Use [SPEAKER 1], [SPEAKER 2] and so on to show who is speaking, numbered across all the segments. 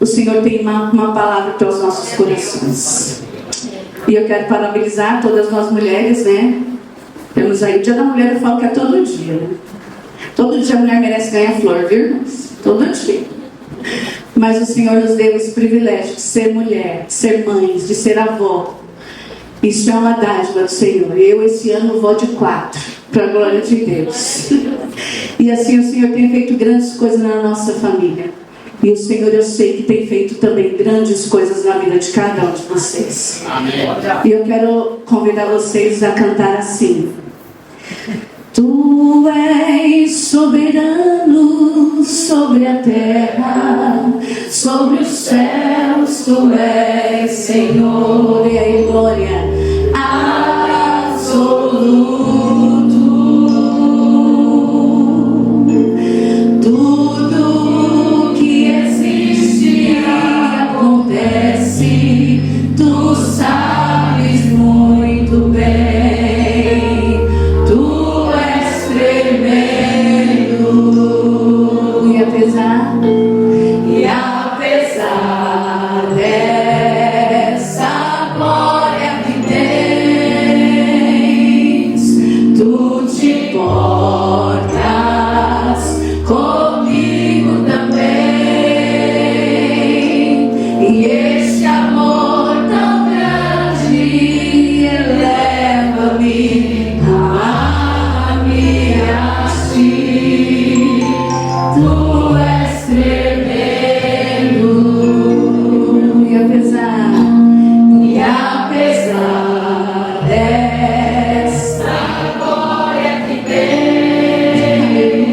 [SPEAKER 1] o Senhor tem uma palavra para os nossos corações. E eu quero parabenizar todas nós mulheres, né? Temos aí o Dia da Mulher, eu falo que é todo dia, né? Todo dia a mulher merece ganhar flor, viu, irmãos? Todo dia. Mas o Senhor nos deu esse privilégio de ser mulher, de ser mãe, de ser avó. Isso é uma dádiva do Senhor. Eu esse ano vou de 4, para a glória de Deus. E assim o Senhor tem feito grandes coisas na nossa família. E o Senhor, eu sei que tem feito também grandes coisas na vida de cada um de vocês. Amém. E eu quero convidar vocês a cantar assim. Tu és soberano sobre a terra, sobre os céus, tu és Senhor. E aí, glória absoluto. Tudo que existe e acontece, tu sabes muito bem. Tu és tremendo. E apesar dessa glória que tens, tu te portas comigo também. E este amor tão grande eleva-me a ti. Tu és tremendo. E apesar desta glória que tens,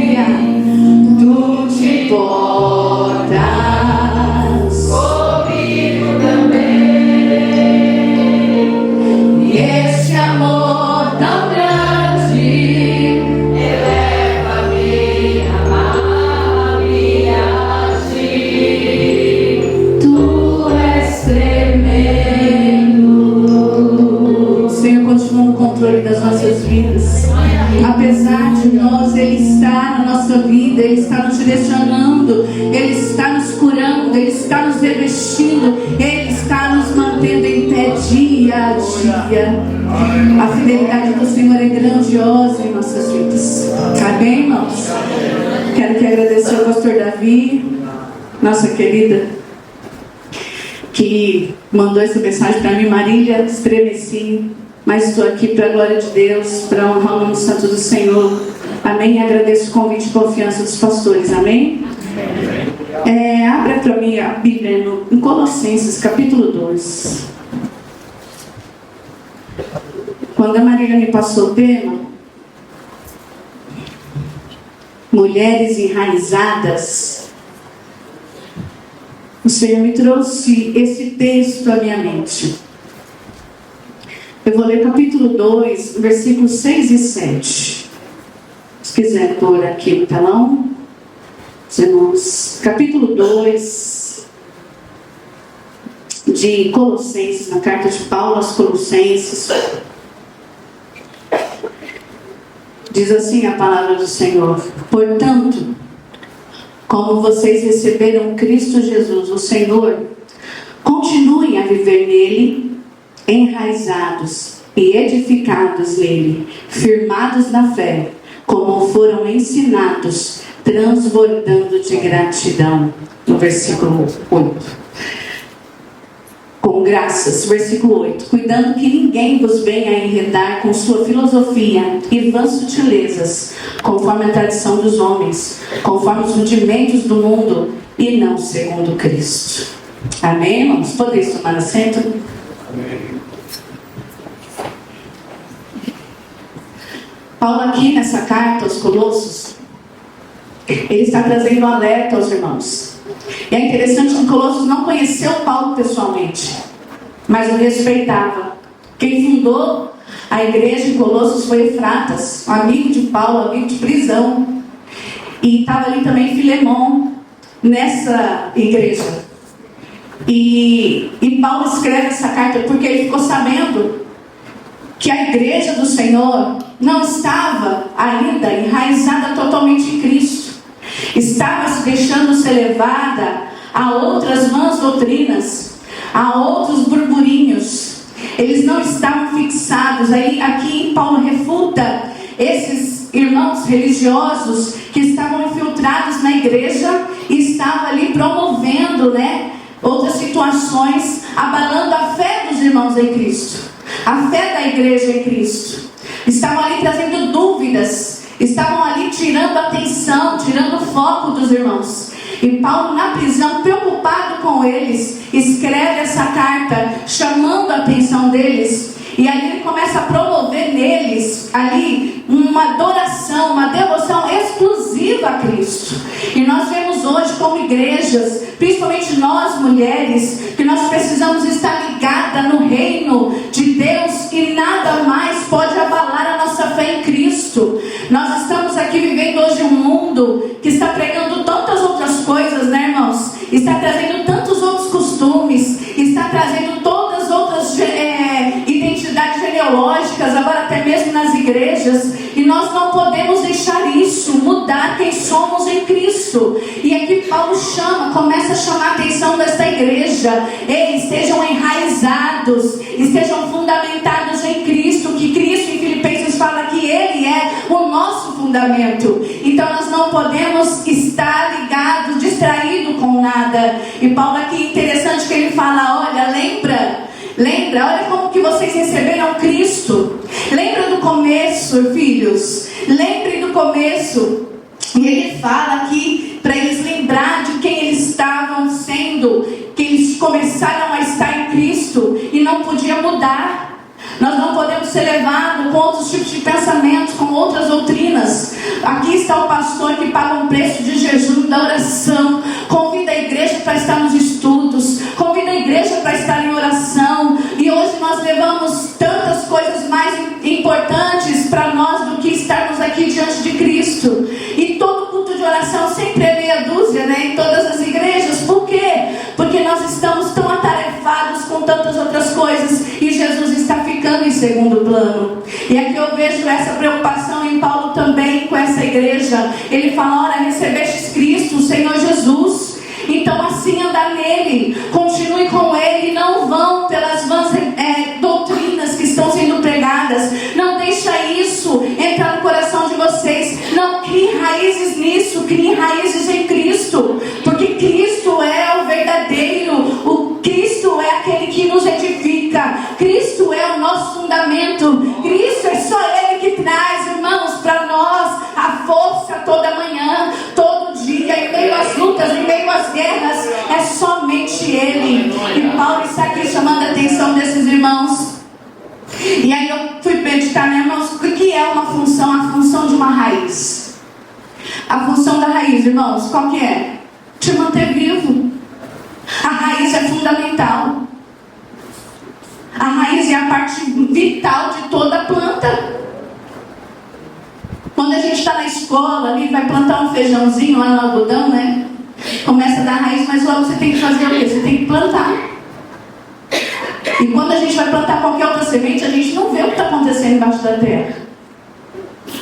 [SPEAKER 1] tu te portas comigo também. E este amor tão grande eleva-me a ti. Tu és tremendo. O Senhor continua no controle das nossas vidas. Apesar de nós, Ele está na nossa vida, Ele está nos direcionando, Ele está nos curando, Ele está nos revestindo, Ele está nos mantendo em pé dia a dia. A fidelidade do Senhor é grandiosa em nossas vidas. Amém, irmãos? Quero que agradecer ao pastor Davi, nossa querida, que mandou essa mensagem para mim. Marília, estremeci, mas estou aqui para a glória de Deus, para honrar o nome santo do Senhor. Amém? E agradeço o convite e confiança dos pastores. Amém? Abra para mim a Bíblia em Colossenses, capítulo 2. Quando a Marília me passou o tema, mulheres enraizadas, o Senhor me trouxe esse texto à minha mente. Eu vou ler capítulo 2, versículos 6 e 7. Se quiser pôr aqui no telão, irmãos. Capítulo 2 de Colossenses, na carta de Paulo aos Colossenses. Diz assim a palavra do Senhor: portanto, como vocês receberam Cristo Jesus, o Senhor, continuem a viver nele, enraizados e edificados nele, firmados na fé, como foram ensinados, transbordando de gratidão. No versículo 8. Com graças, versículo 8. Cuidando que ninguém vos venha a enredar com sua filosofia e vãs sutilezas, conforme a tradição dos homens, conforme os rudimentos do mundo, e não segundo Cristo. Amém, irmãos? Podeis tomar assento? Amém. Paulo aqui nessa carta aos Colossos, ele está trazendo um alerta aos irmãos. E é interessante que Colossos não conheceu Paulo pessoalmente, mas o respeitava. Quem fundou a igreja em Colossos foi Efratas, um amigo de Paulo, amigo de prisão. E estava ali também Filemão, nessa igreja. E Paulo escreve essa carta porque ele ficou sabendo que a igreja do Senhor não estava ainda enraizada totalmente em Cristo. Estava se deixando ser levada a outras vãs doutrinas, a outros burburinhos. Eles não estavam fixados. Aí, aqui Paulo refuta esses irmãos religiosos que estavam infiltrados na igreja e estavam ali promovendo, outras situações, abalando a fé dos irmãos em Cristo, a fé da igreja em Cristo. Estavam ali trazendo dúvidas, estavam ali tirando a atenção, tirando o foco dos irmãos. E Paulo, na prisão, preocupado com eles, escreve essa carta, chamando a atenção deles. E aí ele começa a promover neles, ali, uma adoração, uma devoção exclusiva a Cristo. E nós vemos hoje como igrejas, principalmente nós mulheres, que nós precisamos estar ligadas no reino de Deus e nada mais pode abalar a nossa fé em Cristo. Nós estamos aqui vivendo hoje um mundo que está pregando tantas outras coisas, irmãos? Está trazendo tantos outros costumes, está trazendo todas as outras identidades genealógicas, agora até mesmo nas igrejas, e nós não podemos deixar isso mudar quem somos em Cristo. E aqui Paulo começa a chamar a atenção desta igreja. Eles estejam enraizados, estejam fundamentados em Cristo, que Cristo em Filipenses fala que Ele é o nosso fundamento. Então nós não podemos estar ligados, distraídos com nada. E Paulo aqui é interessante que ele fala, olha, lembra, olha como que vocês receberam Cristo. Lembra do começo, filhos. Lembre do começo. E ele fala aqui para eles lembrar de quem eles estavam sendo, que eles começaram a estar em Cristo e não podia mudar. Nós não podemos ser levados com outros tipos de pensamentos, com outras doutrinas. Aqui está o pastor que paga um preço de jejum, da oração. Convida a igreja para estar nos estudos. Convida a igreja para estar em oração. E hoje nós levamos tantas coisas mais importantes para nós do que estarmos aqui diante de Cristo. E todo culto de oração sempre é meia dúzia, em todas as igrejas. Por quê? Porque nós estamos tão atarefados com tantas outras coisas e Jesus está ficando em segundo plano. E aqui eu vejo essa preocupação em Paulo também com essa igreja. Ele fala, ora, recebestes Cristo, o Senhor Jesus, então assim andar nele, continue com ele, não vão pelas vãs doutrinas que estão sendo pregadas. Não deixa isso entrar no coração de vocês. Não crie raízes nisso, crie raízes em Cristo, porque Cristo é o verdadeiro, o Cristo é aquele que nos edifica, Cristo é o nosso fundamento, Cristo é só Ele que traz, irmãos, para nós a força toda manhã, todo dia, em meio às lutas, em meio às guerras, é somente Ele. E Paulo está aqui chamando a atenção desses irmãos. E aí eu fui meditar, irmãos, o que é uma função? A função de uma raiz. A função da raiz, irmãos, qual que é? Te manter vivo. A raiz é fundamental. A raiz é a parte vital de toda a planta. Quando a gente está na escola ali, vai plantar um feijãozinho lá no algodão, começa a dar raiz, mas logo você tem que fazer o quê? Você tem que plantar. E quando a gente vai plantar qualquer outra semente, a gente não vê o que está acontecendo embaixo da terra.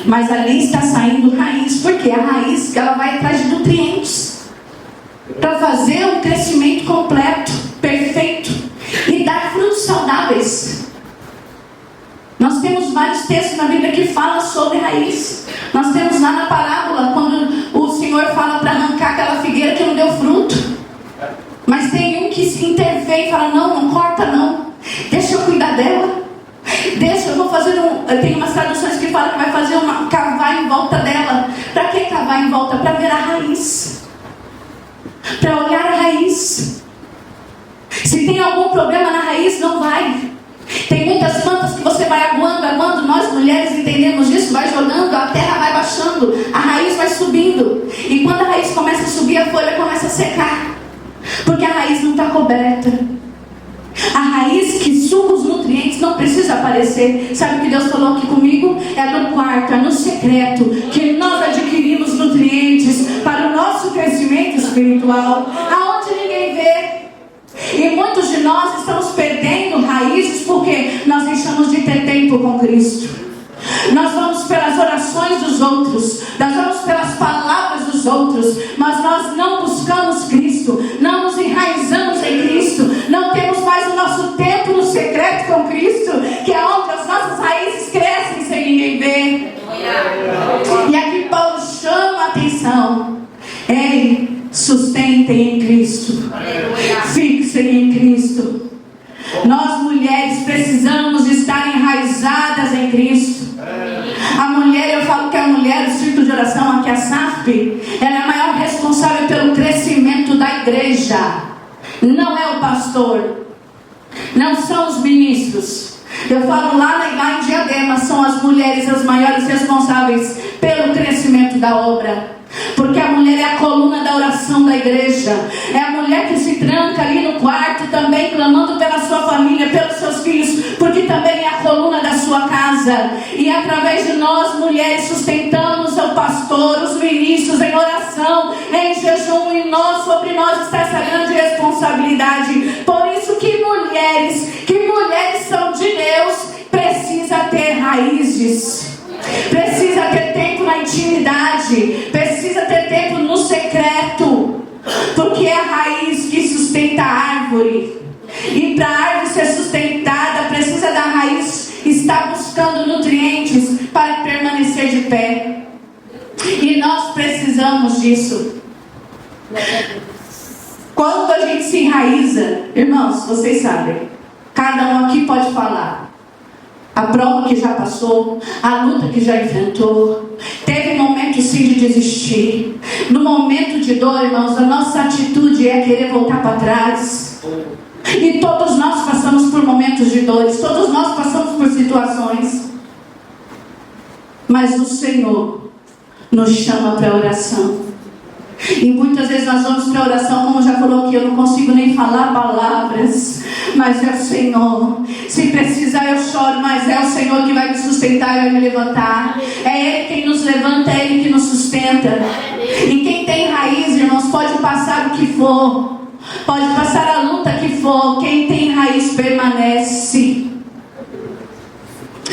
[SPEAKER 1] Mas ali está saindo raiz, porque a raiz ela vai atrás de nutrientes para fazer um crescimento completo, perfeito e dar frutos saudáveis. Nós temos vários textos na Bíblia que falam sobre raiz. Nós temos lá na parábola, quando o Senhor fala para arrancar aquela figueira que não deu fruto. Mas tem um que se intervém e fala, não corta não. Deixa eu cuidar dela. Deixa, eu vou fazer tem umas traduções que falam que vai fazer cavar em volta dela. Para que cavar em volta? Para ver a raiz. Para olhar a raiz. Se tem algum problema na raiz, não vai. Tem muitas plantas que você vai aguando, nós mulheres entendemos disso, vai jogando, a terra vai baixando, a raiz vai subindo. E quando a raiz começa a subir, a folha começa a secar, porque a raiz não está coberta. A raiz que suga os nutrientes não precisa aparecer. Sabe o que Deus falou aqui comigo? É no quarto, é no secreto, que nós adquirimos nutrientes para o nosso crescimento espiritual, aonde ninguém vê. E muitos de nós estamos perdendo raízes porque nós deixamos de ter tempo com Cristo. Nós vamos pelas orações dos outros, nós vamos pelas palavras dos outros, mas nós não buscamos Cristo, não nos enraizamos em Cristo, não temos mais o nosso tempo no secreto com Cristo, que é onde as nossas raízes crescem sem ninguém ver. E aqui Paulo chama a atenção: ei, sustentem em Cristo, fixem em Cristo. Nós mulheres precisamos estar enraizadas em Cristo. A mulher, eu falo que a mulher do Círculo de Oração, aqui a SAFP, ela é a maior responsável pelo crescimento da igreja. Não é o pastor, não são os ministros. Eu falo lá em Diadema, são as mulheres as maiores responsáveis pelo crescimento da obra. Porque a mulher é a coluna da oração da igreja. É a mulher que se tranca ali no quarto também, clamando pela sua família, pelos seus filhos, porque também é a coluna da sua casa. E através de nós, mulheres, sustentamos o pastor, os ministros em oração, em jejum, e sobre nós está essa grande responsabilidade. Por isso que mulheres são de Deus, precisa ter raízes. Precisa ter tempo na intimidade, precisa ter tempo no secreto, porque é a raiz que sustenta a árvore. E para a árvore ser sustentada, precisa da raiz estar buscando nutrientes para permanecer de pé. E nós precisamos disso. Quando a gente se enraiza, irmãos, vocês sabem, cada um aqui pode falar a prova que já passou, a luta que já enfrentou. Teve momentos sim de desistir. No momento de dor, irmãos, a nossa atitude é querer voltar para trás. E todos nós passamos por momentos de dores, todos nós passamos por situações. Mas o Senhor nos chama para a oração. E muitas vezes nós vamos para a oração, como já falou aqui, eu não consigo nem falar palavras, mas é o Senhor. Se precisar eu choro, mas é o Senhor que vai me sustentar e vai me levantar. É Ele quem nos levanta, é Ele que nos sustenta. E quem tem raiz, irmãos, pode passar o que for, pode passar a luta que for, quem tem raiz permanece.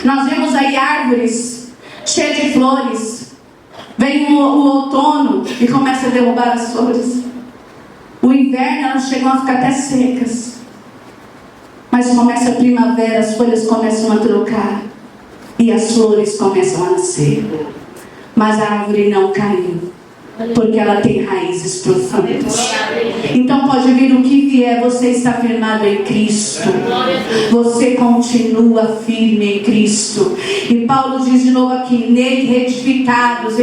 [SPEAKER 1] Nós vemos aí árvores cheias de flores. Vem o outono e começa a derrubar as flores. O inverno, elas chegam a ficar até secas. Mas começa a primavera, as folhas começam a trocar. E as flores começam a nascer. Mas a árvore não caiu, porque ela tem raízes profundas. Então pode vir o que vier, você está firmado em Cristo. Você continua firme em Cristo. E Paulo diz de novo aqui: nele edificados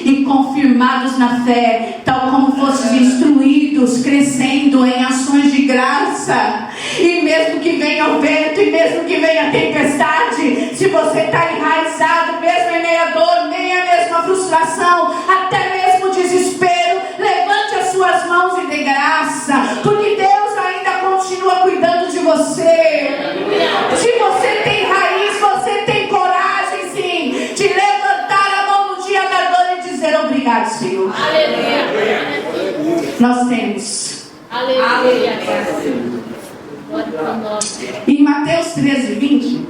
[SPEAKER 1] e confirmados na fé, tal como fostes instruídos, crescendo em ações de graça. E mesmo que venha o vento, e mesmo que venha a tempestade, se você está enraizado, mesmo em meia dor, nem a mesma frustração, até mesmo desespero, levante as suas mãos e dê graça, porque Deus ainda continua cuidando de você. Se você tem raiz, você tem coragem sim de levantar a mão no dia da dor e dizer: obrigado, Senhor. Aleluia. Nós temos. Aleluia. Em Mateus 13:20,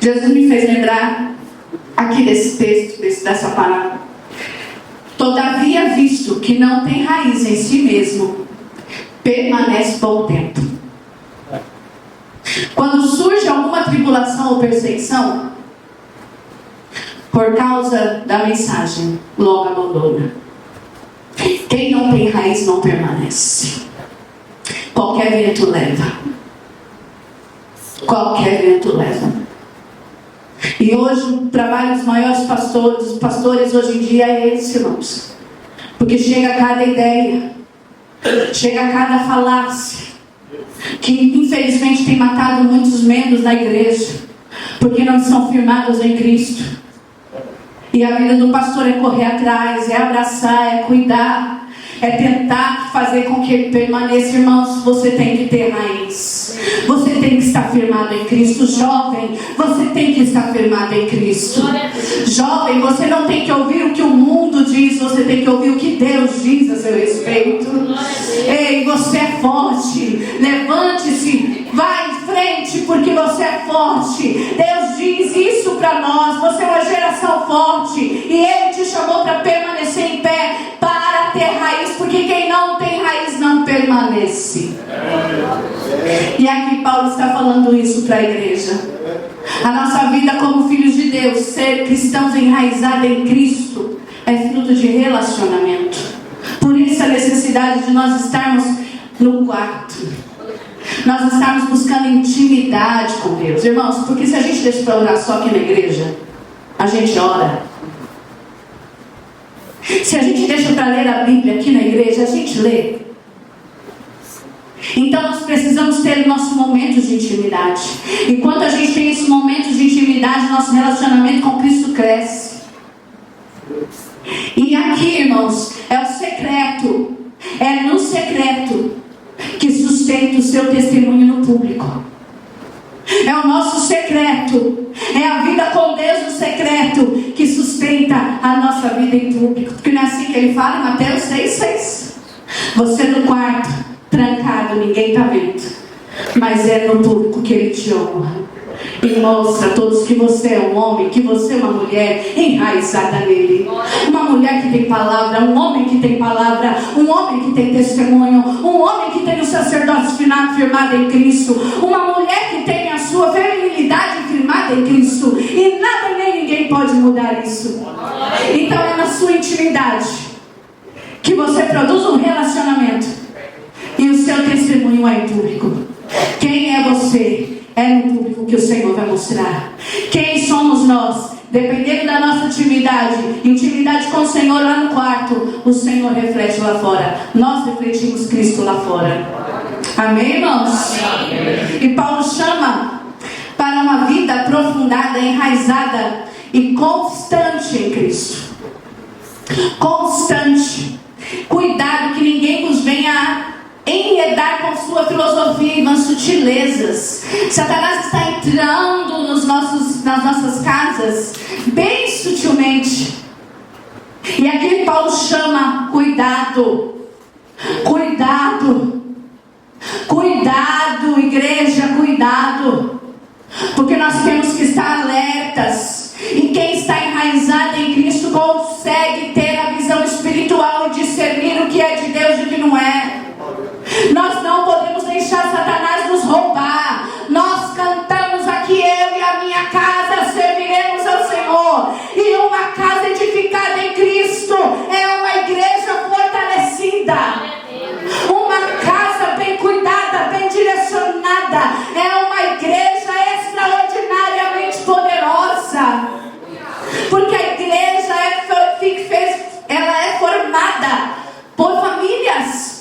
[SPEAKER 1] Jesus me fez lembrar aqui desse texto, dessa palavra. Todavia, visto que não tem raiz em si mesmo, permanece bom tempo. Quando surge alguma tribulação ou perseguição, por causa da mensagem, logo abandona. Quem não tem raiz não permanece. Qualquer vento leva. Qualquer vento leva. E hoje o trabalho dos maiores pastores hoje em dia é esse, irmãos. Porque chega cada ideia, chega cada falácia, que infelizmente tem matado muitos membros da igreja, porque não estão firmados em Cristo. E a vida do pastor é correr atrás, é abraçar, é cuidar, é tentar fazer com que ele permaneça. Irmãos, você tem que ter raiz. Você tem que estar firmado em Cristo. Jovem, você tem que estar firmado em Cristo. Jovem, você não tem que ouvir o que o mundo diz, você tem que ouvir o que Deus diz a seu respeito. Ei, você é forte. Levante-se, vá em frente, porque você é forte. Deus diz isso para nós: você é uma geração forte, e Ele te chamou para permanecer em pé, para ter raiz, porque quem não tem raiz não permanece. E aqui Paulo está falando isso para a igreja. A nossa vida como filhos de Deus, ser cristãos enraizados em Cristo, é fruto de relacionamento. Por isso a necessidade de nós estarmos no quarto, nós estarmos buscando intimidade com Deus, irmãos. Porque se a gente deixa para orar só aqui na igreja, a gente ora. Se a gente deixa para ler a Bíblia aqui na igreja, a gente lê. Então nós precisamos ter nossos momentos de intimidade. Enquanto a gente tem esses momentos de intimidade, nosso relacionamento com Cristo cresce. E aqui, irmãos, é o secreto. É no secreto que sustenta o seu testemunho no público. É o nosso secreto. É a vida com Deus no secreto que sustenta a nossa vida em público. Porque não é assim que ele fala em Mateus 6,6. Você no quarto, trancado, ninguém está vendo, mas é no público que Ele te honra e mostra a todos que você é um homem, que você é uma mulher enraizada nele. Uma mulher que tem palavra, um homem que tem palavra, um homem que tem testemunho, um homem que tem o sacerdócio firmado em Cristo, uma mulher que tem a sua feminilidade firmada em Cristo, e nada nem ninguém pode mudar isso. Então é na sua intimidade que você produz um relacionamento, e o seu testemunho é em público. Quem é você? É no público que o Senhor vai mostrar. Quem somos nós? Dependendo da nossa intimidade com o Senhor lá no quarto, o Senhor reflete lá fora. Nós refletimos Cristo lá fora. Amém, irmãos? Amém. E Paulo chama para uma vida aprofundada, enraizada e constante em Cristo. Constante. Cuidado que ninguém vos venha enredar com sua filosofia e nas sutilezas. Satanás está entrando nas nossas casas bem sutilmente. E aqui Paulo chama: cuidado, cuidado, cuidado, igreja, cuidado, porque nós temos que estar alertas. E quem está enraizado em Cristo consegue ter a visão espiritual e discernir o que é de Deus e o que não é. Nós não podemos deixar Satanás nos roubar. Nós cantamos aqui: eu e a minha casa serviremos ao Senhor. E uma casa edificada em Cristo é uma igreja fortalecida, uma casa bem cuidada, bem direcionada, é uma igreja extraordinariamente poderosa. Porque a igreja ela é formada por famílias.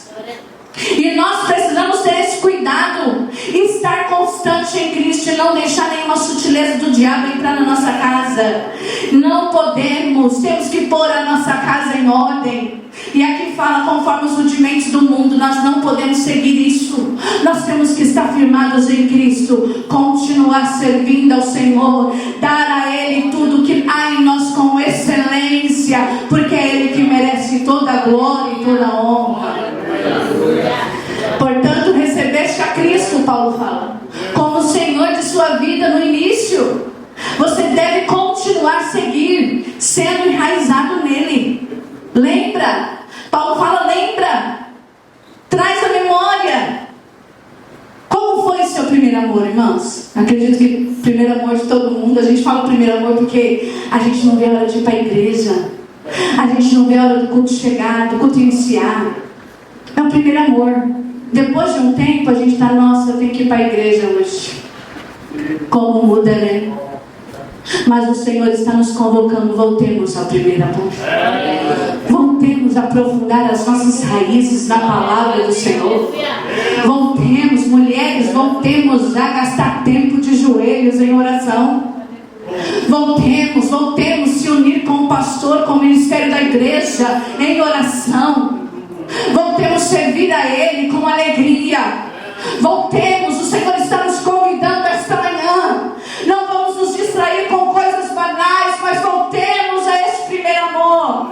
[SPEAKER 1] E nós precisamos ter esse cuidado, estar constante em Cristo e não deixar nenhuma sutileza do diabo entrar na nossa casa. Não podemos, temos que pôr a nossa casa em ordem. E aqui fala conforme os rudimentos do mundo. Nós não podemos seguir isso. Nós temos que estar firmados em Cristo, continuar servindo ao Senhor, dar a Ele tudo que há em nós com excelência, porque é Ele que merece toda a glória e toda a honra. Portanto, recebeste a Cristo, Paulo fala, como Senhor de sua vida no início. Você deve continuar a seguir, sendo enraizado nele. Lembra? Paulo fala: lembra, traz a memória. Como foi seu primeiro amor, irmãos? Acredito que primeiro amor de todo mundo. A gente fala primeiro amor porque a gente não vê a hora de ir para a igreja, a gente não vê a hora do culto chegar, do culto iniciar. É o primeiro amor. Depois de um tempo a gente está: nossa, eu tenho que ir para a igreja hoje. Como muda, né? Mas o Senhor está nos convocando: voltemos ao primeiro amor. Voltemos a aprofundar as nossas raízes na palavra do Senhor. Voltemos, mulheres, voltemos a gastar tempo de joelhos em oração. Voltemos se unir com o pastor, com o ministério da igreja em oração. Voltemos servir a Ele com alegria. Voltemos, o Senhor está nos convidando esta manhã. Não vamos nos distrair com coisas banais, mas voltemos a esse primeiro amor.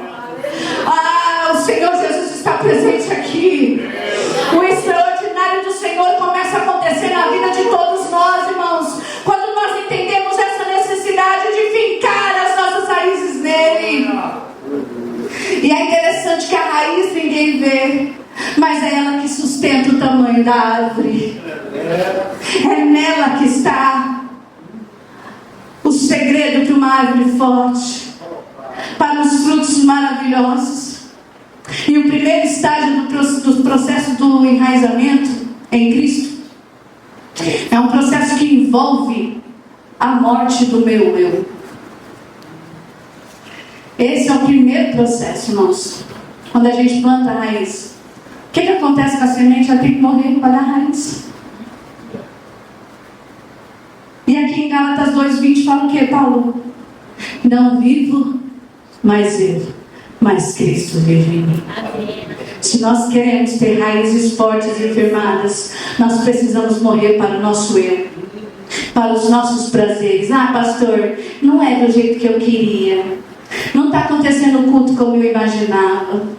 [SPEAKER 1] O Senhor Jesus está presente aqui. O extraordinário do Senhor começa a acontecer na vida de todos nós, irmãos. ela que sustenta o tamanho da árvore. É nela que está o segredo para uma árvore forte, para os frutos maravilhosos. E o primeiro estágio do processo do enraizamento em Cristo é um processo que envolve a morte do meu eu. Esse é o primeiro processo, irmãos. Quando a gente planta a raiz, o que acontece com a semente? Ela tem que morrer para dar raiz. E aqui em Gálatas 2:20 fala o que, Paulo? Não vivo mais eu, mas Cristo vive em mim. Se nós queremos ter raízes fortes e firmadas, nós precisamos morrer para o nosso eu, para os nossos prazeres. Ah, pastor, não é do jeito que eu queria, não está acontecendo o culto como eu imaginava.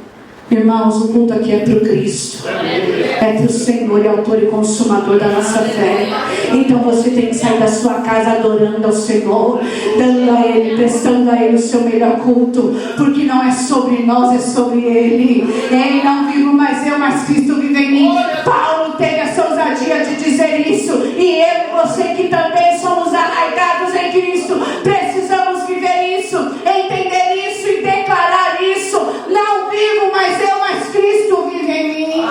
[SPEAKER 1] Irmãos, o culto aqui é para o Cristo, é para o Senhor e autor e consumador da nossa fé. Então você tem que sair da sua casa adorando ao Senhor, dando a Ele, prestando a Ele o seu melhor culto, porque não é sobre nós, é sobre Ele. Ele não vivo mais eu, mas Cristo vive em mim. Paulo teve essa ousadia de dizer isso, e eu e você que também somos arraigados em Cristo, precisamos viver isso, entender isso e declarar isso. Não vivo mais eu, mas Cristo vive em mim.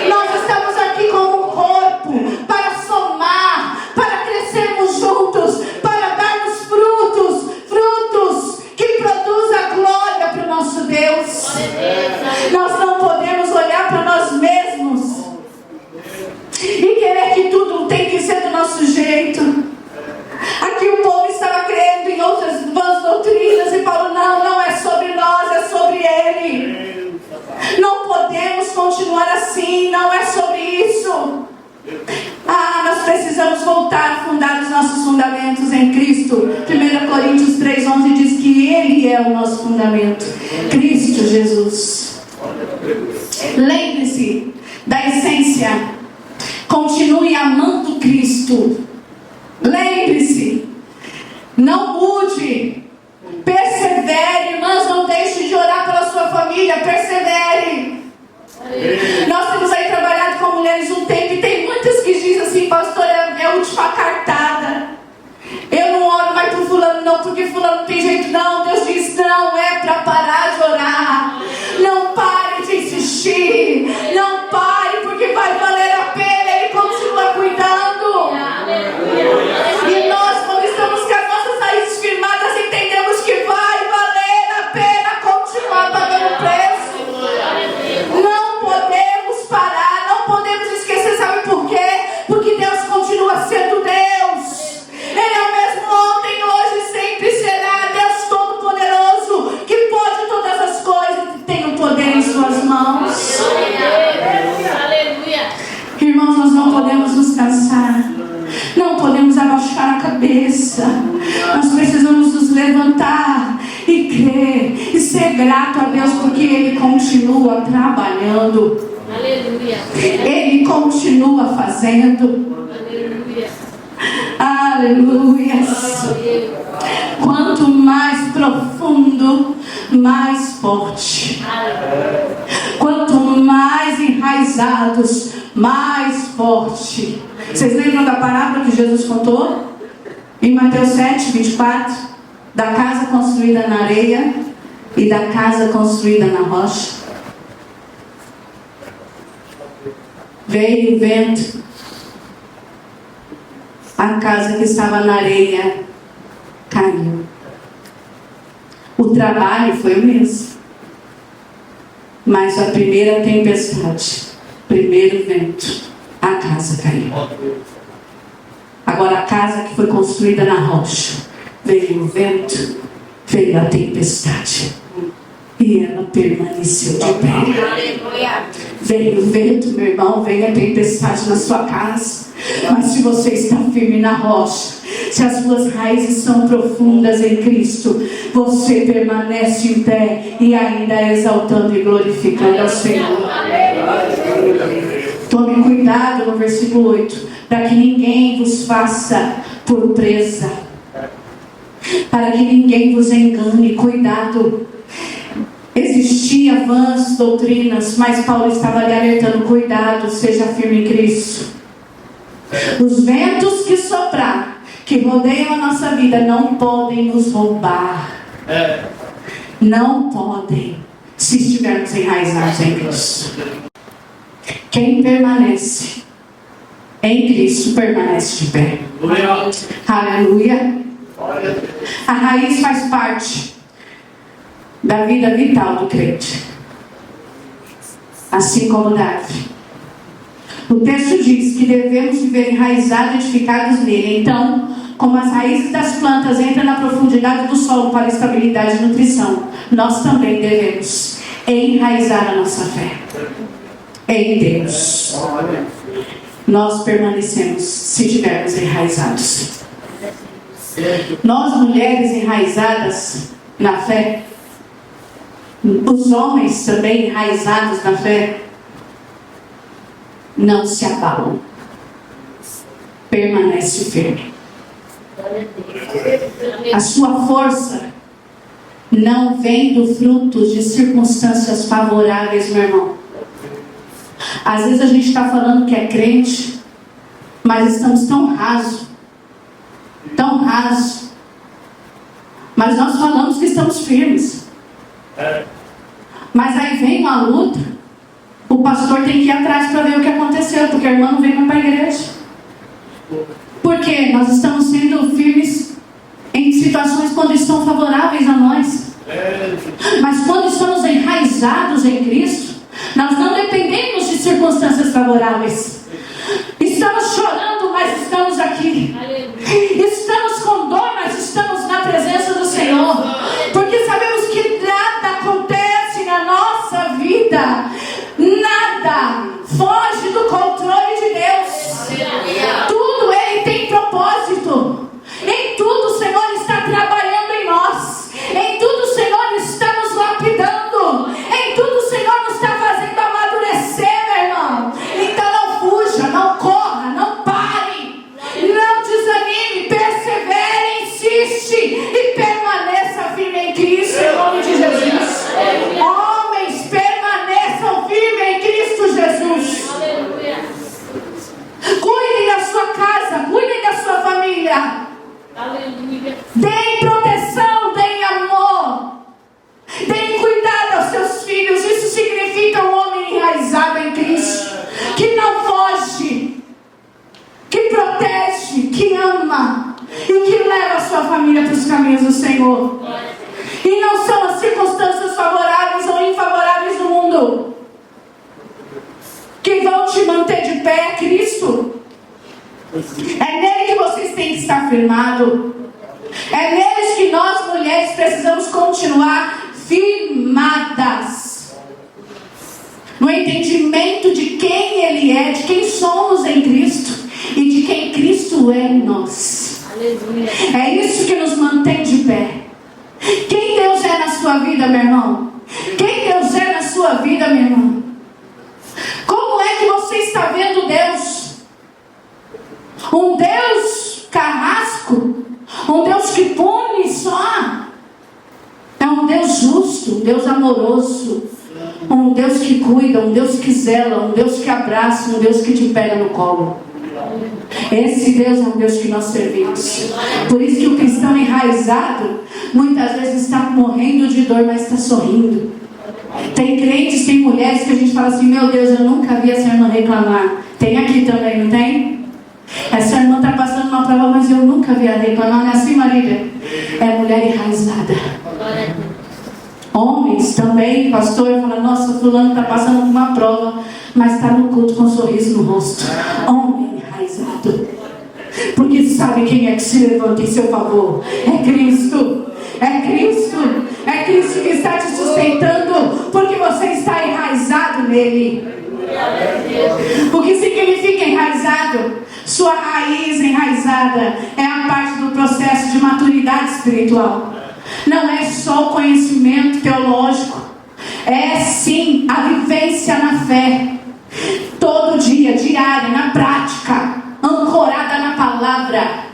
[SPEAKER 1] Nós estamos aqui como um corpo para somar, para crescermos juntos, para darmos frutos que produzam a glória para o nosso Deus. Nós não podemos olhar para nós mesmos e querer que tudo tem que ser do nosso jeito. Aqui o povo estava crendo em outras vãs doutrinas, e Paulo, não é sobre nós, é sobre Ele. Não podemos continuar assim, não é sobre isso. Nós precisamos voltar a fundar os nossos fundamentos em Cristo. 1 Coríntios 3:11 diz que Ele é o nosso fundamento, Cristo Jesus. Lembre-se da essência. Continue amando Cristo. Lembre-se, não mude, persevere, irmãos, não deixe de orar pela sua família, persevere. Nós temos aí trabalhado com mulheres um tempo, e tem muitas que dizem assim, pastor, é a última cartada, eu não oro mais por fulano não, porque fulano não tem jeito não. Deus diz, não é para parar de orar, não pare de insistir, não pare, porque vai valer a pena, Ele continua cuidando. E nós, quando estamos com as nossas raízes firmadas, entendemos que vai valer a pena continuar pagando preço. Não podemos parar, não podemos esquecer, sabe por quê? Porque Deus continua sendo Deus. Ele é o mesmo ontem, hoje e sempre será. Deus Todo-Poderoso, que pode todas as coisas, que tem o poder em suas mãos. Irmãos, nós não podemos nos cansar, não podemos abaixar a cabeça. Nós precisamos nos levantar e crer e ser grato a Deus, porque Ele continua trabalhando. Aleluia. Ele continua fazendo. Aleluia. Quanto mais profundo, mais forte. Quanto mais enraizados, mais forte. Vocês lembram da parábola que Jesus contou? Em Mateus 7:24, da casa construída na areia e da casa construída na rocha. Veio o vento, a casa que estava na areia caiu. O trabalho foi o mesmo, mas a primeira tempestade, primeiro vento, a casa caiu. Agora a casa que foi construída na rocha, veio o vento, veio a tempestade, e ela permaneceu de pé. Veio o vento, meu irmão, veio a tempestade na sua casa, mas se você está firme na rocha, se as suas raízes são profundas em Cristo, você permanece em pé e ainda exaltando e glorificando ao Senhor. Tome cuidado no versículo 8, para que ninguém vos faça por presa, para que ninguém vos engane. Cuidado. Existia vãs doutrinas, mas Paulo estava ali alertando: cuidado, seja firme em Cristo. Os ventos que soprar, que rodeiam a nossa vida, não podem nos roubar. Não podem, se estivermos enraizados em Cristo. Quem permanece em Cristo permanece de pé. Aleluia. A raiz faz parte da vida vital do crente, assim como da árvore. O texto diz que devemos viver enraizados, edificados nele. Então, como as raízes das plantas entram na profundidade do solo para estabilidade e nutrição, nós também devemos enraizar a nossa fé em Deus. Nós permanecemos se estivermos enraizados. Nós, mulheres enraizadas na fé, os homens também enraizados na fé, não se abalam. Permanece firme. A sua força não vem do fruto de circunstâncias favoráveis, meu irmão. Às vezes a gente está falando que é crente, mas estamos tão raso. Mas nós falamos que estamos firmes. Mas aí vem uma luta, o pastor tem que ir atrás para ver o que aconteceu, porque a irmã não vem para a igreja. Porque nós estamos sendo firmes em situações quando estão favoráveis a nós. Mas quando estamos enraizados em Cristo, nós não dependemos de circunstâncias favoráveis. Estamos chorando, mas estamos aqui. Estamos com dor, mas estamos na presença do Senhor. Porque sabemos que nada acontece na nossa vida, nada foge do controle de Deus. Tudo Ele tem propósito. Em tudo o Senhor está trabalhando em nós. Em tudo o Senhor está nos lapidando. Em tudo o Senhor nos está fazendo amadurecer, meu irmão. Então não fuja, não corra, não pare, não desanime, persevere, insiste e permaneça firme em Cristo, em nome de Jesus. Homens, permaneçam firmes em Cristo Jesus. Cuidem da sua casa, cuidem da sua família. Deem proteção, deem amor, deem cuidado aos seus filhos. Isso significa um homem enraizado em Cristo, que não foge, que protege, que ama e que leva a sua família para os caminhos do Senhor. E não são as circunstâncias favoráveis ou infavoráveis do mundo que vão te manter de pé. É Cristo. É nele que vocês têm que estar firmados. É neles que nós, mulheres, precisamos continuar firmadas no entendimento de quem Ele é, de quem somos em Cristo e de quem Cristo é em nós. É isso que nos mantém de pé. Quem Deus é na sua vida, meu irmão? Quem Deus é na sua vida, minha irmã? Como é que você está vendo Deus? Um Deus carrasco? Um Deus que pune só? É um Deus justo, um Deus amoroso, um Deus que cuida, um Deus que zela, um Deus que abraça, um Deus que te pega no colo. Esse Deus é um Deus que nós servimos. Por isso que o cristão enraizado muitas vezes está morrendo de dor, mas está sorrindo. Tem crentes, tem mulheres que a gente fala assim: meu Deus, eu nunca vi essa irmã reclamar. Tem aqui também, não tem? Essa irmã está passando uma prova, mas eu nunca vi ela reclamar. Não é assim, Marília? É mulher enraizada. Homens também, pastor, fala: nossa, fulano está passando por uma prova, mas está no culto com um sorriso no rosto. Homem enraizado. Porque sabe quem é que se levanta em seu favor? É Cristo. É Cristo. É Cristo que está te sustentando, porque você está enraizado nele. O que significa enraizado? Sua raiz enraizada é a parte do processo de maturidade espiritual. Não é só o conhecimento teológico, é sim a vivência na fé, todo dia, diária, na prática, ancorada na palavra.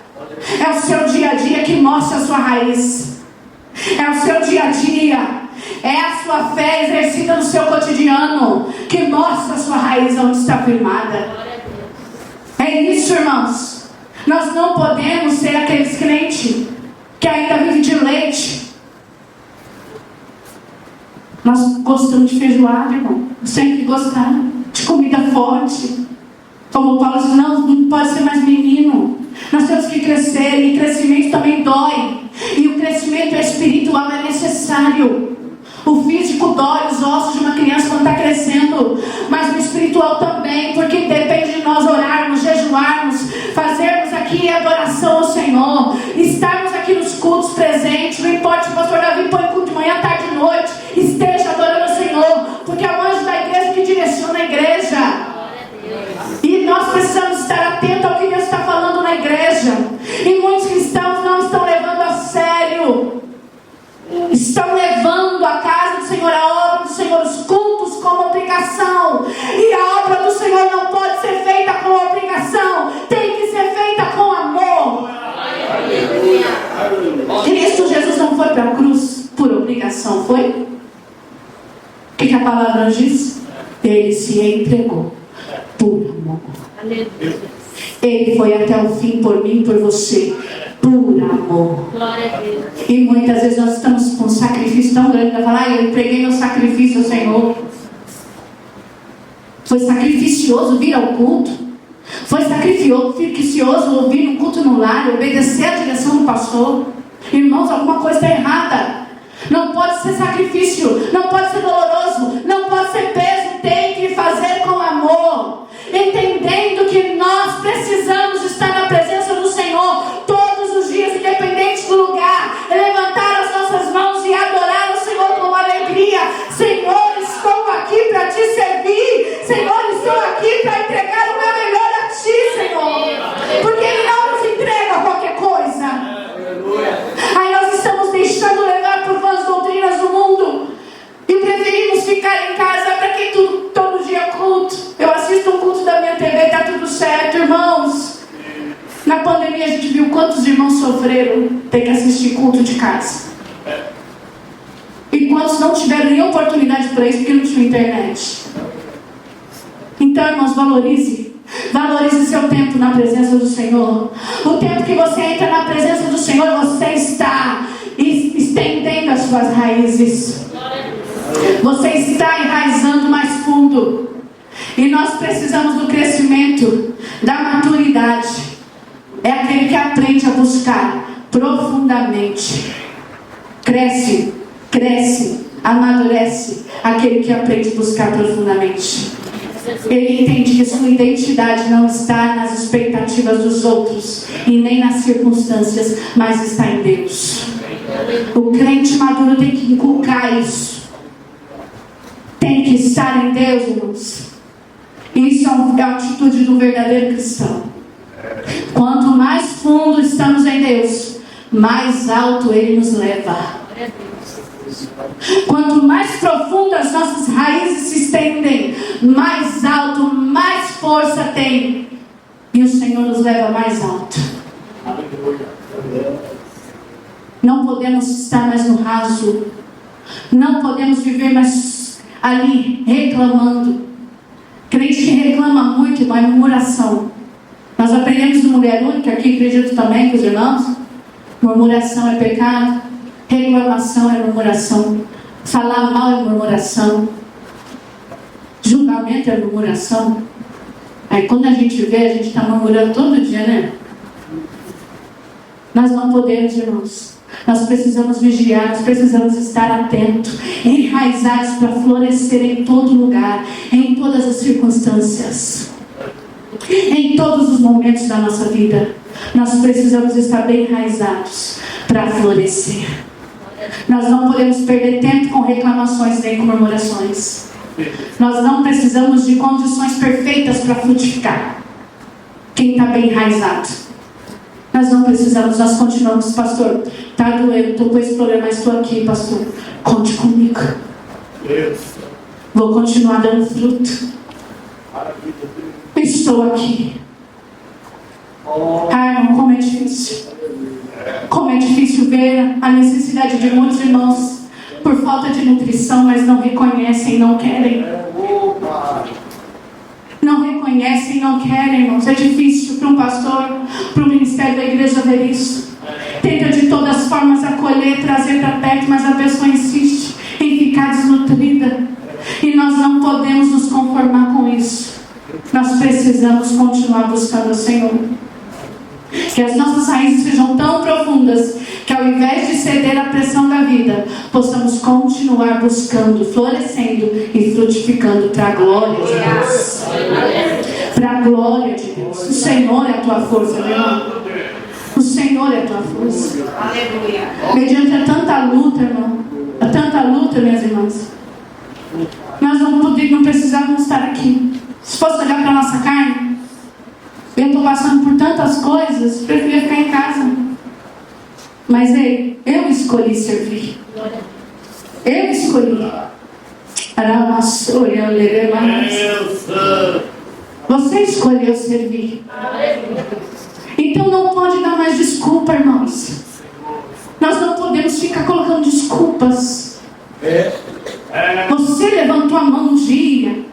[SPEAKER 1] É o seu dia a dia que mostra a sua raiz. É o seu dia a dia, é a sua fé exercida no seu raiz onde está firmada. É isso, irmãos. Nós não podemos ser aqueles crentes que ainda vivem de leite. Nós gostamos de feijoada, irmão. Sempre gostar de comida forte. Como Paulo diz, não pode ser mais menino. Nós temos que crescer, e crescimento também dói. E o crescimento espiritual é necessário. O físico dói, os ossos de uma criança quando está crescendo, mas o espiritual também, porque depende de nós orarmos, jejuarmos, fazermos aqui adoração ao Senhor, estarmos aqui nos cultos presentes. Não importa se o pastor Davi põe culto de manhã, tarde e noite, esteja adorando ao Senhor, porque é o anjo da igreja que direciona a igreja. E nós precisamos estar atentos ao que Deus está falando na igreja. E muitos cristãos não estão levando a sério. Estão levando a casa do Senhor, a obra do Senhor, os cultos como obrigação. E a obra do Senhor não pode ser feita com obrigação. Tem que ser feita com amor. Cristo Jesus não foi para a cruz por obrigação, foi? O que a palavra diz? Ele se entregou por amor. Ele foi até o fim por mim, por você, por amor. E muitas vezes nós estamos com um sacrifício tão grande para falar: eu entreguei meu sacrifício ao Senhor. Foi sacrificioso vir ao culto. Foi sacrificioso ouvir um culto no lar, obedecer a direção do pastor. Irmãos, alguma coisa está errada. Não pode ser sacrifício, não pode ser doloroso, não pode ser peso. Tem que fazer com amor, entendendo que nós precisamos estar na presença do Senhor todos os dias, independente do lugar, levantar as nossas mãos e adorar o Senhor com alegria. Senhor, estou aqui para te servir. Senhor, estou aqui para entregar o meu melhor a ti, Senhor, porque Ele não nos entrega qualquer coisa. Aí nós estamos deixando levar por vãs doutrinas do mundo e preferimos ficar em casa. Para que todo dia culto? Eu assisto um culto da minha TV, está tudo certo, irmãos. Na pandemia a gente viu quantos irmãos sofreram ter que assistir culto de casa. E quantos não tiveram nem oportunidade para isso porque não tinha internet. Então, irmãos, valorize seu tempo na presença do Senhor. O tempo que você entra na presença do Senhor, você está estendendo as suas raízes. Você está enraizando mais fundo. E nós precisamos do crescimento, da maturidade. É aquele que aprende a buscar profundamente. Cresce, amadurece aquele que aprende a buscar profundamente. Ele entende que sua identidade não está nas expectativas dos outros e nem nas circunstâncias, mas está em Deus. O crente maduro tem que inculcar isso. Tem que estar em Deus, irmãos. Isso é a atitude do verdadeiro cristão. Quanto mais fundo estamos em Deus, mais alto Ele nos leva. Quanto mais profundas nossas raízes se estendem, mais alto, mais força tem. E o Senhor nos leva mais alto. Não podemos estar mais no raso. Não podemos viver mais ali reclamando. Crente que reclama muito, mas é murmuração. Nós aprendemos no Mulher Única, aqui acredito também com os irmãos. Murmuração é pecado. Reclamação é murmuração. Falar mal é murmuração. Julgamento é murmuração. Aí quando a gente vê, a gente está murmurando todo dia, né? Nós não podemos, irmãos. Nós precisamos vigiar, nós precisamos estar atentos, enraizados para florescer em todo lugar, em todas as circunstâncias, em todos os momentos da nossa vida. Nós precisamos estar bem enraizados para florescer. Nós não podemos perder tempo com reclamações nem com murmurações. Nós não precisamos de condições perfeitas para frutificar. Quem está bem enraizado. Nós não precisamos, nós continuamos, pastor, está doendo, estou com esse problema, mas estou aqui, pastor, conte comigo. Vou continuar dando fruto. Estou aqui. Ah, irmão, como é difícil. Como é difícil ver a necessidade de muitos irmãos por falta de nutrição, mas não reconhecem, não querem. conhecem, não querem, irmãos. É difícil para um pastor, para o ministério da igreja ver isso. Tenta de todas as formas acolher, trazer para perto, mas a pessoa insiste em ficar desnutrida. E nós não podemos nos conformar com isso. Nós precisamos continuar buscando o Senhor. Que as nossas raízes sejam tão profundas que, ao invés de ceder à pressão da vida, possamos continuar buscando, florescendo e frutificando para a glória de Deus. Para a glória de Deus. O Senhor é a tua força, meu irmão. O Senhor é a tua força. Aleluia. Mediante a tanta luta, irmão, a tanta luta, minhas irmãs, nós não precisávamos estar aqui. Se fosse olhar para a nossa carne, eu estou passando por tantas coisas, preferia ficar em casa. Mas ei, eu escolhi servir. Eu escolhi. Você escolheu servir. Então não pode dar mais desculpa, irmãos. Nós não podemos ficar colocando desculpas. Você levantou a mão um dia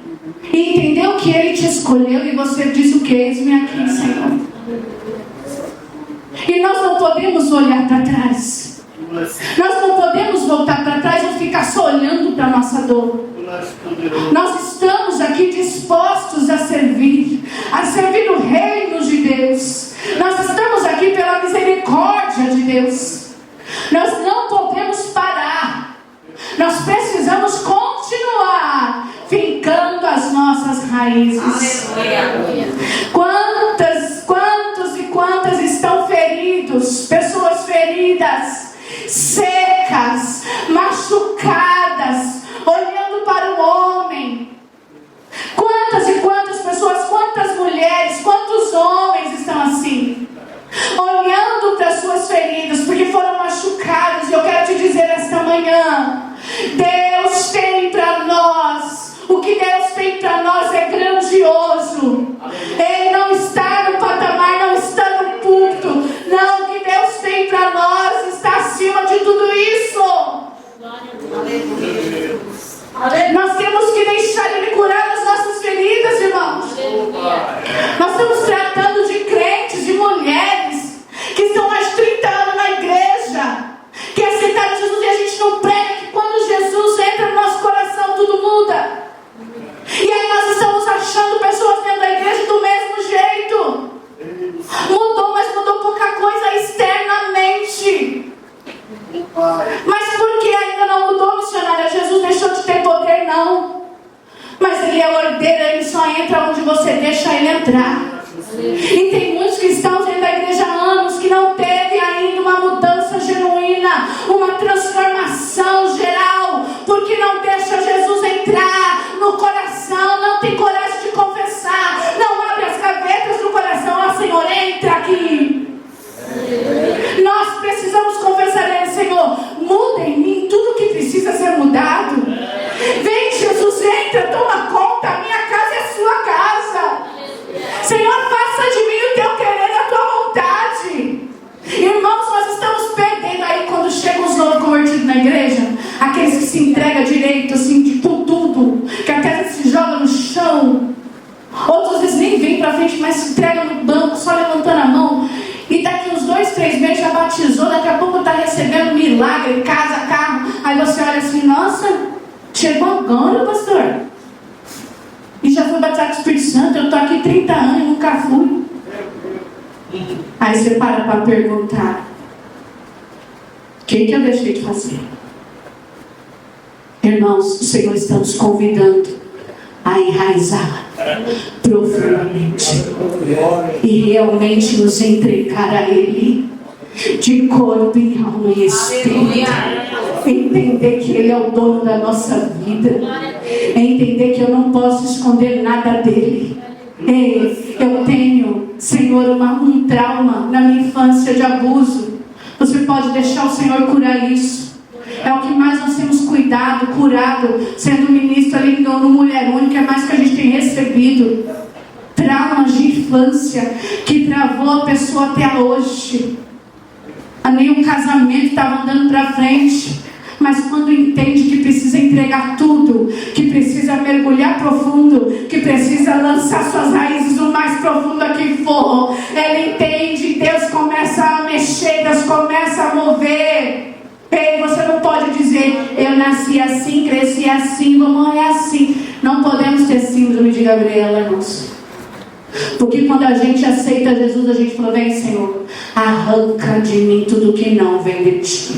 [SPEAKER 1] e entendeu que Ele te escolheu e você diz o que? Eis-me aqui, Senhor. E nós não podemos olhar para trás. Nós não podemos voltar para trás ou ficar só olhando para a nossa dor. Nós estamos aqui dispostos a servir o reino de Deus. Nós estamos aqui pela misericórdia de Deus. Nós não podemos parar. Nós precisamos continuar fincando as nossas raízes. Quantos estão feridos, pessoas feridas, secas, machucadas, olhando para o homem. Quantas e quantas pessoas, quantas mulheres, quantos homens estão assim, olhando para suas feridas, porque foram machucados. E eu quero te dizer esta manhã, Deus tem para nós, o que Deus tem para nós é grandioso. Ele não está no patamar, não está no púlpito. Não, o que Deus tem para nós está acima de tudo isso. Nós temos que deixar Ele curar as nossas feridas, irmãos. Nós estamos tratando de crentes, de mulheres que estão mais de 30 anos na igreja, que aceitaram Jesus, e a gente não prega que quando Jesus entra no nosso coração tudo muda. E aí nós estamos achando pessoas dentro da igreja do mesmo jeito. Mudou, mas mudou pouca coisa externamente. Mas por que ainda não mudou, missionária? Jesus deixou de ter poder? Não. Mas Ele é ordeiro, Ele só entra onde você deixa Ele entrar. E tem muitos cristãos dentro da igreja há anos que não teve ainda uma mudança genuína, uma transformação geral, porque não deixa Jesus entrar no coração, não tem coragem de confessar, não abre as gavetas do coração. Ó Senhor, entra aqui. Nós precisamos confessar a Ele: Senhor, muda em mim tudo que precisa ser mudado. Vem Jesus, entra, toma conta, a minha casa é a sua casa. Senhor, faça de mim o teu querer, a tua vontade. Irmãos, nós estamos perdendo aí quando chegam os novos convertidos na igreja, aqueles que se entregam direito, assim, de tudo, que até se joga no chão. Outros vezes nem vêm pra frente, mas se entregam no banco, só levantando a mão. E daqui uns 2, 3 meses já batizou, daqui a pouco está recebendo milagre, casa, carro. Aí você olha assim: nossa, chegou agora, pastor. E já fui batizado com o Espírito Santo, eu estou aqui 30 anos e nunca fui. Aí você para perguntar: o que eu deixei de fazer? Irmãos, o Senhor está nos convidando a enraizar profundamente e realmente nos entregar a Ele de corpo e alma e espírito. Entender que Ele é o dono da nossa vida. Entender que eu não posso esconder nada dEle. Eu tenho, Senhor, um trauma na minha infância de abuso. Você pode deixar o Senhor curar isso. É o que mais nós temos cuidado, curado, sendo ministro ali no Mulher Única, é mais que a gente tem recebido. Traumas de infância que travou a pessoa até hoje. Nem um casamento estava andando para frente. Mas quando entende que precisa entregar tudo, que precisa mergulhar profundo, que precisa lançar suas raízes for, ela entende, Deus começa a mexer, Deus começa a mover. Ei, você não pode dizer, eu nasci assim, cresci assim, vou morrer assim. Não podemos ter síndrome de Gabriela, irmãos. Porque quando a gente aceita Jesus, a gente fala, vem Senhor, arranca de mim tudo que não vem de ti.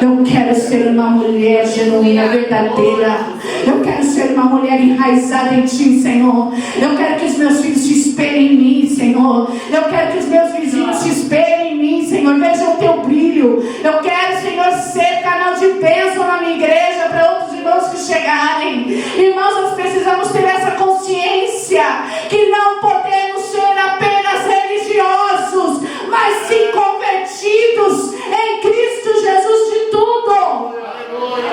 [SPEAKER 1] Eu quero ser uma mulher genuína, verdadeira. Eu quero ser uma mulher enraizada em ti, Senhor. Eu quero que os meus filhos se espelhem em mim, Senhor. Eu quero que os meus vizinhos se espelhem em mim, Senhor. Vejam o teu brilho. Eu quero, Senhor, ser canal de bênção na minha igreja para outros irmãos que chegarem. Irmãos, nós precisamos ter essa consciência que não podemos ser apenas religiosos, mas sim convertidos em Cristo Jesus de tudo.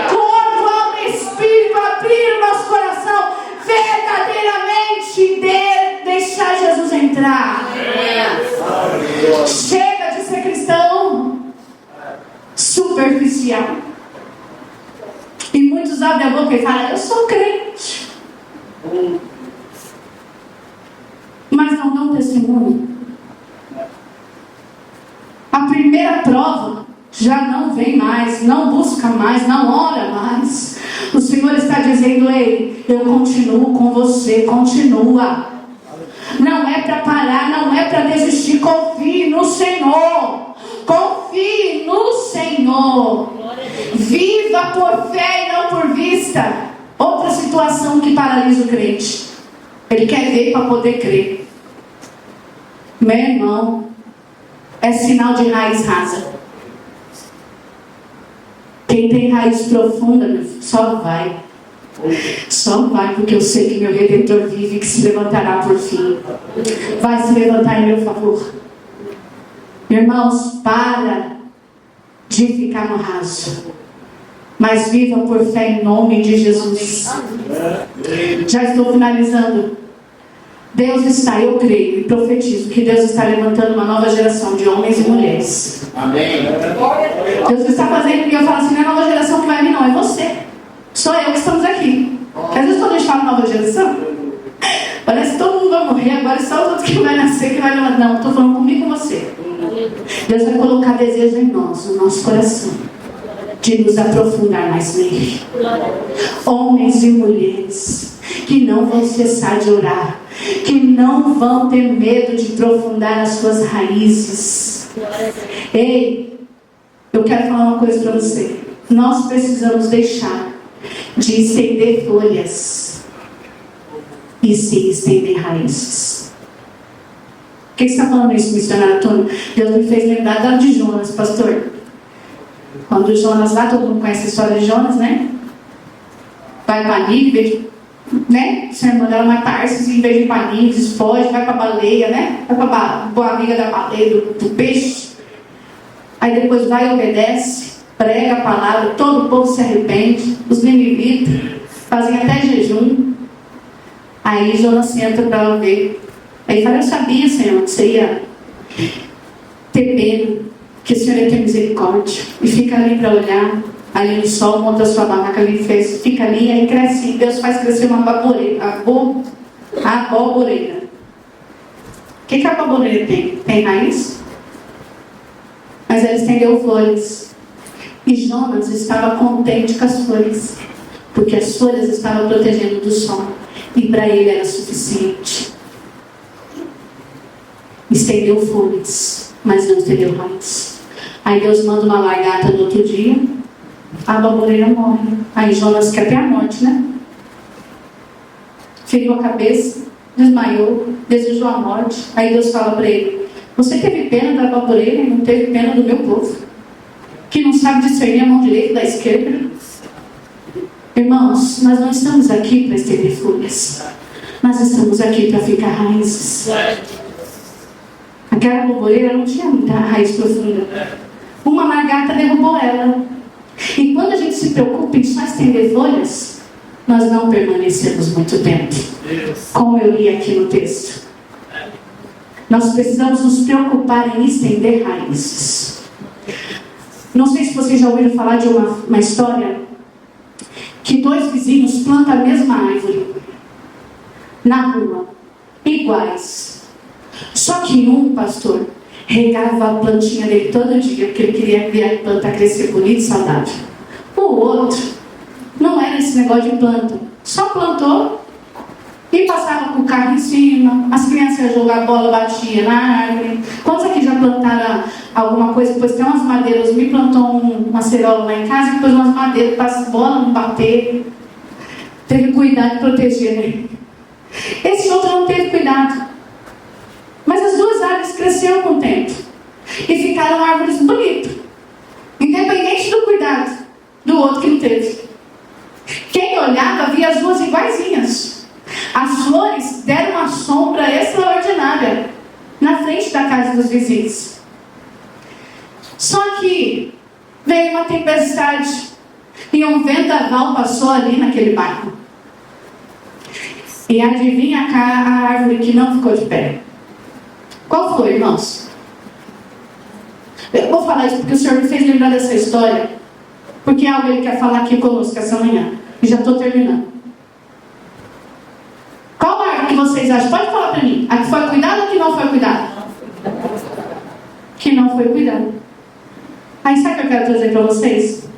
[SPEAKER 1] Corpo, alma e espírito, abrir o nosso coração verdadeiramente, deixar Jesus entrar. Chega de ser cristão superficial. E muitos abrem a boca e falam, eu sou crente, mas não dão testemunho. A primeira prova já não vem mais, não busca mais, não ora mais. O Senhor está dizendo, ei, eu continuo com você, continua. Não é para parar, não é para desistir. Confie no Senhor, confie no Senhor. Viva por fé e não por vista. Outra situação que paralisa o crente, ele quer ver para poder crer. Meu irmão, é sinal de raiz rasa. Quem tem raiz profunda, meu filho, só vai. Só vai, porque eu sei que meu Redentor vive e que se levantará por fim. Vai se levantar em meu favor. Irmãos, para de ficar no raso, mas viva por fé em nome de Jesus. Já estou finalizando. Deus está, eu creio e profetizo que Deus está levantando uma nova geração de homens e mulheres. Amém. Deus está fazendo, e eu falo assim, não é a nova geração que vai vir, não, é você. Sou eu que estamos aqui. Porque às vezes quando a gente fala nova geração, parece que todo mundo vai morrer, agora só os outros que vai nascer, que vai levantar. Não, estou falando comigo e você. Deus vai colocar desejo em nós, no nosso coração, de nos aprofundar mais nele. Homens e mulheres que não vão cessar de orar, que não vão ter medo de aprofundar as suas raízes. Ei, eu quero falar uma coisa para você. Nós precisamos deixar de estender folhas e sim estender raízes. Por que você está falando isso, missionário Antônio? Deus me fez lembrar da de Jonas, pastor. Quando Jonas lá, todo mundo conhece a história de Jonas, né? Vai para Nínive, né? Se a irmã dela vai para Tarsis, em vez de ir para Nínive, foge, vai para a baleia, né? Vai para a boa amiga da baleia, do peixe. Aí depois vai e obedece, prega a palavra, todo o povo se arrepende, os ninivitas fazem até jejum. Aí Jonas entra para ela ver. Aí fala, eu sabia, Senhor, que você ia ter medo, que o Senhor ia ter misericórdia. E fica ali para olhar, ali no sol, monta a sua barraca ali, fica ali, aí cresce, e Deus faz crescer uma aboboreira. O que a aboboreira tem? Tem raiz? Mas ela estendeu folhas. E Jonas estava contente com as folhas, porque as folhas estavam protegendo do sol, e para ele era suficiente. Estendeu folhas, mas não estendeu raiz. Aí Deus manda uma lagarta no outro dia, a aboboreira morre. Aí Jonas quer ter a morte, né? Feriu a cabeça, desmaiou, desejou a morte. Aí Deus fala para ele, você teve pena da aboboreira e não teve pena do meu povo, que não sabe discernir a mão direita da esquerda. Irmãos, nós não estamos aqui para estender folhas, nós estamos aqui para ficar raízes. Aquela aboboreira não tinha muita raiz profunda. Uma lagarta derrubou ela. E quando a gente se preocupa em só estender folhas, nós não permanecemos muito tempo. Como eu li aqui no texto. Nós precisamos nos preocupar em estender raízes. Não sei se vocês já ouviram falar de uma história que dois vizinhos plantam a mesma árvore na rua, iguais. Só que um pastor regava a plantinha dele todo dia, porque ele queria ver a planta crescer bonita e saudável. O outro não era esse negócio de planta. Só plantou e passava com o carro em cima. As crianças iam jogar bola, batia na árvore. Quantos aqui já plantaram alguma coisa? Depois tem umas madeiras. Me plantou uma cerola lá em casa e depois umas madeiras para as bolas não bater. Teve cuidado de proteger ele. Esse outro não teve cuidado. Mas as duas árvores cresceram com o tempo e ficaram árvores bonitas, independente do cuidado do outro que não teve. Quem olhava via as duas iguaizinhas. As flores deram uma sombra extraordinária na frente da casa dos vizinhos. Só que veio uma tempestade e um vendaval passou ali naquele bairro. E adivinha a árvore que não ficou de pé? Qual foi, irmãos? Eu vou falar isso porque o Senhor me fez lembrar dessa história, porque é algo que Ele quer falar aqui conosco essa manhã. E já estou terminando. Qual árvore que vocês acham? Pode falar para mim. A que foi cuidada ou a que não foi cuidada? Que não foi cuidada. Aí sabe o que eu quero trazer para vocês?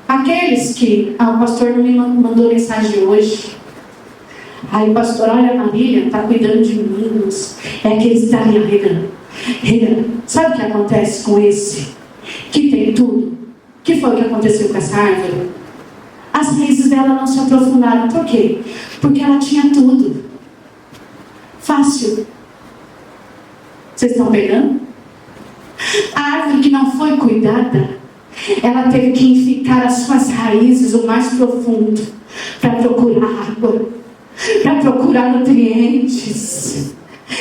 [SPEAKER 1] Aqueles que... o pastor não me mandou mensagem hoje. Aí, pastor, olha, a Marília está cuidando de meninos. É aqueles que estão ali regando. Sabe o que acontece com esse? Que tem tudo. O que foi o que aconteceu com essa árvore? As raízes dela não se aprofundaram. Por quê? Porque ela tinha tudo. Fácil. Vocês estão pegando? A árvore que não foi cuidada, ela teve que enficar as suas raízes o mais profundo para procurar água, para procurar nutrientes.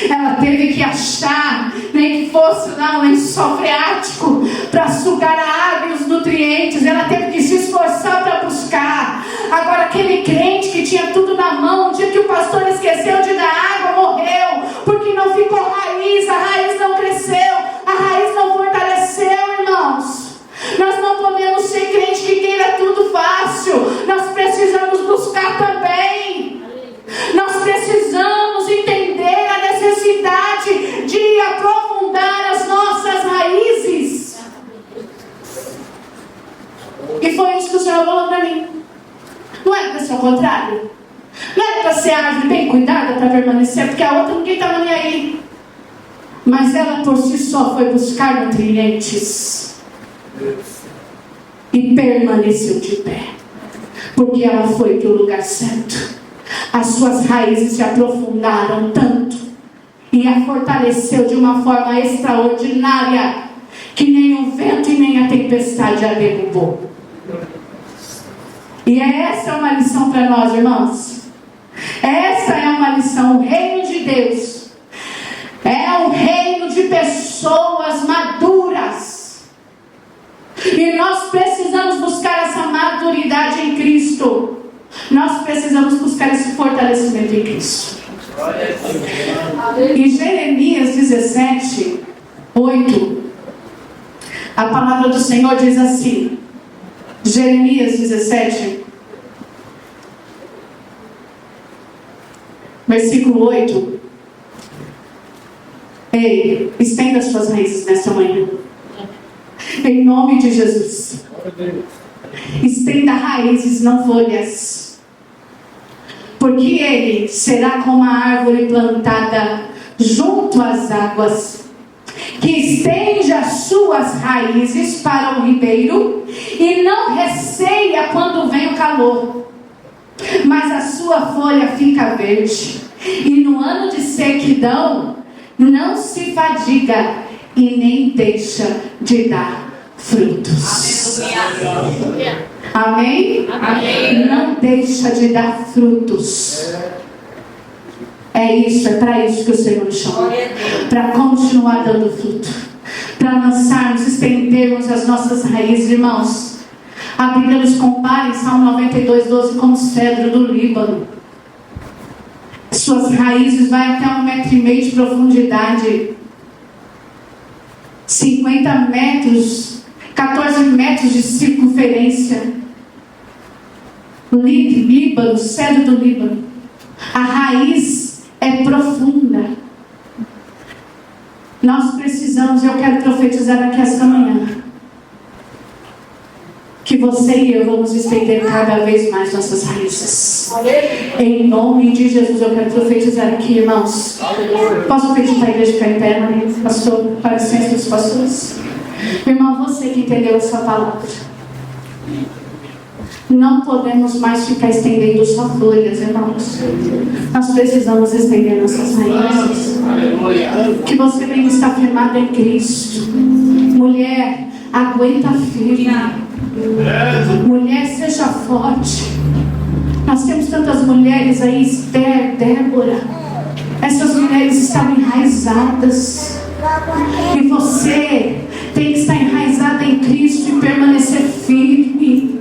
[SPEAKER 1] Ela teve que achar, nem que fosse lá um lençol freático, para sugar a água e os nutrientes. Ela teve que se esforçar para buscar. Agora, aquele crente que tinha tudo na mão, o dia que o pastor esqueceu de dar água, morreu, porque não ficou raiz, a raiz não cresceu, a raiz não fortaleceu, irmãos. Nós não podemos ser crente que queira tudo fácil. Nós precisamos buscar também. Nós precisamos entender a necessidade de aprofundar as nossas raízes. E foi isso que o Senhor falou para mim. Não era para ser o contrário. Não era para ser a árvore bem cuidada para permanecer, porque a outra ninguém estava nem aí. Mas ela por si só foi buscar nutrientes e permaneceu de pé, porque ela foi para o lugar certo. As suas raízes se aprofundaram tanto e a fortaleceu de uma forma extraordinária que nem o vento e nem a tempestade a derrubou. E essa é uma lição para nós, irmãos. Essa é uma lição. O reino de Deus é um reino de pessoas maduras. E nós precisamos buscar essa maturidade em Cristo. Nós precisamos buscar esse fortalecimento em Cristo. Em Jeremias 17, 8, a palavra do Senhor diz assim. Jeremias 17, versículo 8. Ei, estenda as suas raízes nessa manhã. Em nome de Jesus. Estenda raízes, não folhas. Porque ele será como a árvore plantada junto às águas, que estende as suas raízes para o ribeiro e não receia quando vem o calor, mas a sua folha fica verde, e no ano de sequidão não se fadiga e nem deixa de dar frutos. Amém? Amém? Não deixa de dar frutos. É isso, é para isso que o Senhor nos chama. Para continuar dando fruto. Para lançarmos, estendermos as nossas raízes, irmãos. A Bíblia nos compara em Salmo 92, 12 como o cedro do Líbano. Suas raízes vai até 1,5 metro de profundidade. 50 metros, 14 metros de circunferência. Líbano, cedro do Líbano. A raiz é profunda. Nós precisamos, eu quero profetizar aqui esta manhã, que você e eu vamos estender cada vez mais nossas raízes. Em nome de Jesus, eu quero profetizar aqui, irmãos. Posso pedir para a igreja ficar em pé, Maria? Pastor, para a licença dos pastores. Irmão, você que entendeu essa palavra, não podemos mais ficar estendendo só folhas, irmãos. Nós precisamos estender nossas raízes. Que você venha estar firmado em Cristo. Mulher, aguenta firme. Mulher, seja forte. Nós temos tantas mulheres aí, Esther, Débora. Essas mulheres estão enraizadas. E você tem que estar enraizada em Cristo e permanecer firme.